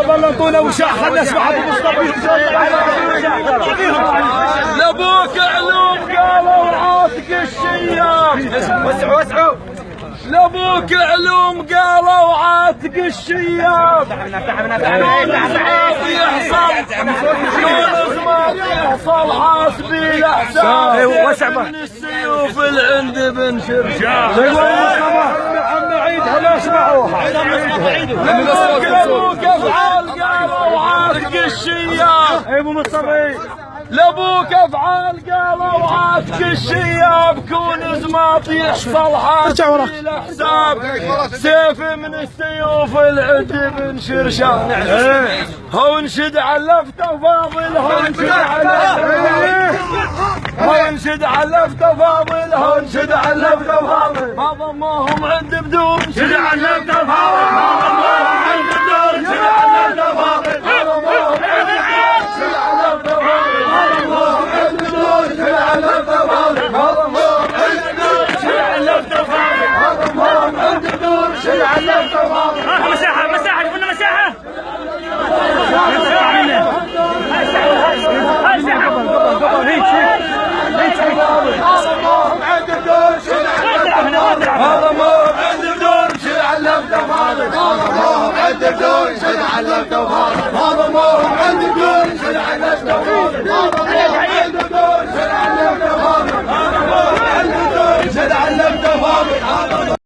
بالله انطونا وشاح خلنا نسمع ابو مصطفى. لابوك علوم قالوا عاتق الشياب. وسعوا لابوك علوم قالوا عاتق الشياب. يحصل حاسبي الاحساب من السيوف العند بن شرشاح. عم عيدها لا اسمعوها. لابوك افعال قالوا عاتق الشياب. ابو مصطفى لابوك افعال قالوا عاتق الشياب. كون زماط يحصل حاسبي الاحساب. سيف من السيوف العند بن شرشاح. هو انشد علفت فاضل. هو انشد علفت فاضل. هو انشد علفت فاضل. ما ضموهم عند بدون. شد علفت فاضل. ما ضموهم عند بدون. شد علفت فاضل. ما ضموهم عند بدون. شد علفت فاضل. ما ضموهم عند بدون. شد علفت فاضل. ما ضموهم عند بدون. شد علفت فاضل. ما ضموهم عند بدون. شد علفت فاضل. مساحة قلنا مساحة. هذا مو عند بدون. شد علفت فاضل. هذا مو عند بدون. شد علفت فاضل. هذا مو عند بدون. شد علفت فاضل. هذا مو عند بدون. شد علفت فاضل. هذا مو عند بدون. شد علفت فاضل.